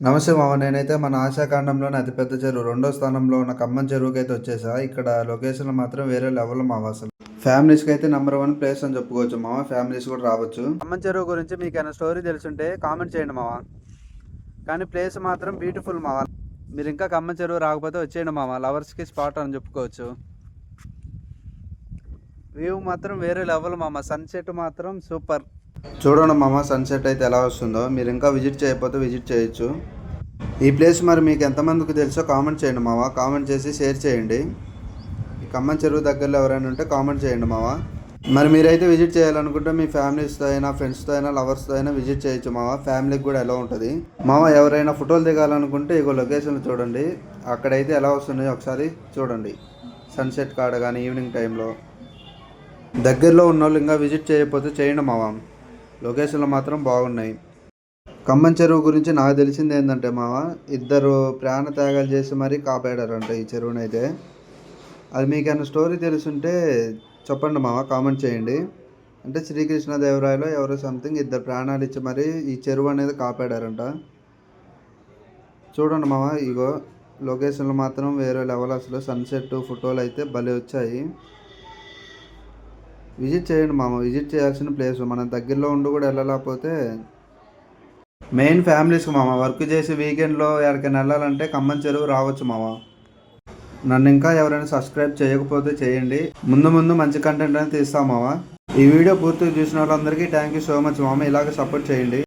నమస్తే మామ. నేనైతే మన ఆశాఖండంలోని అతిపెద్ద చెరువు రెండో స్థానంలో ఉన్న ఖమ్మం చెరువుకి అయితే వచ్చేసా. ఇక్కడ లొకేషన్ మాత్రం వేరే లెవెల్ మావ. అసలు ఫ్యామిలీస్కి అయితే #1 ప్లేస్ అని చెప్పుకోవచ్చు మామ. ఫ్యామిలీస్ కూడా రావచ్చు. ఖమ్మం చెరువు గురించి మీకు ఏమైనా స్టోరీ తెలుసుంటే కామెంట్ చేయండి మామ. కానీ ప్లేస్ మాత్రం బ్యూటిఫుల్ మావ. మీరు ఇంకా ఖమ్మం చెరువు రాకపోతే వచ్చేయండి మామ. లవర్స్కి స్పాట్ అని చెప్పుకోవచ్చు. వ్యూ మాత్రం వేరే లెవెల్ మామ. సన్సెట్ మాత్రం సూపర్. చూడండి మామ, సన్సెట్ అయితే ఎలా వస్తుందో. మీరు ఇంకా విజిట్ చేయకపోతే విజిట్ చేయొచ్చు. ఈ ప్లేస్ మరి మీకు ఎంతమందికి తెలుసో కామెంట్ చేయండి మామ. కామెంట్ చేసి షేర్ చేయండి. ఈ ఖమ్మం చెరువు దగ్గరలో ఎవరైనా ఉంటే కామెంట్ చేయండి మామ. మరి మీరైతే విజిట్ చేయాలనుకుంటే మీ ఫ్యామిలీస్తో అయినా, ఫ్రెండ్స్తో అయినా, లవర్స్తో అయినా విజిట్ చేయొచ్చు మామ. ఫ్యామిలీకి కూడా ఎలా ఉంటుంది మామ. ఎవరైనా ఫోటోలు దిగాలనుకుంటే ఇగో లొకేషన్ చూడండి. అక్కడైతే ఎలా వస్తున్నాయో ఒకసారి చూడండి. సన్సెట్ కాడ కానీ ఈవినింగ్ టైంలో. దగ్గరలో ఉన్న వాళ్ళు ఇంకా విజిట్ చేయకపోతే చేయండి మామ. లొకేషన్లు మాత్రం బాగున్నాయి. ఖమ్మం చెరువు గురించి నాకు తెలిసింది ఏంటంటే మామ, ఇద్దరు ప్రాణ త్యాగాలు చేసి మరీ కాపాడారంట ఈ చెరువునైతే. అది మీకైనా స్టోరీ తెలుసుంటే చెప్పండి మామ, కామెంట్ చేయండి. అంటే శ్రీకృష్ణదేవరాయలో ఎవరో సంథింగ్ ఇద్దరు ప్రాణాలు ఇచ్చి మరీ ఈ చెరువు అనేది కాపాడారంట. చూడండి మామ, ఇగో లొకేషన్లు మాత్రం వేరే లెవెల్. అసలు సన్సెట్ ఫోటోలు అయితే భలే వచ్చాయి. విజిట్ చేయండి మామ. విజిట్ చేయాల్సిన ప్లేస్. మన దగ్గరలో ఉండి కూడా వెళ్ళలేకపోతే మెయిన్ ఫ్యామిలీస్కి మామ. వర్క్ చేసి వీకెండ్లో ఎక్కడికైనా వెళ్ళాలంటే ఖమ్మం చెరువు రావచ్చు మామ. నన్ను ఇంకా ఎవరైనా సబ్స్క్రైబ్ చేయకపోతే చేయండి. ముందు ముందు మంచి కంటెంట్ అనేది తీస్తాం మామ. ఈ వీడియో పూర్తిగా చూసిన వాళ్ళందరికీ థ్యాంక్ యూ సో మచ్ మామ. ఇలాగ సపోర్ట్ చేయండి.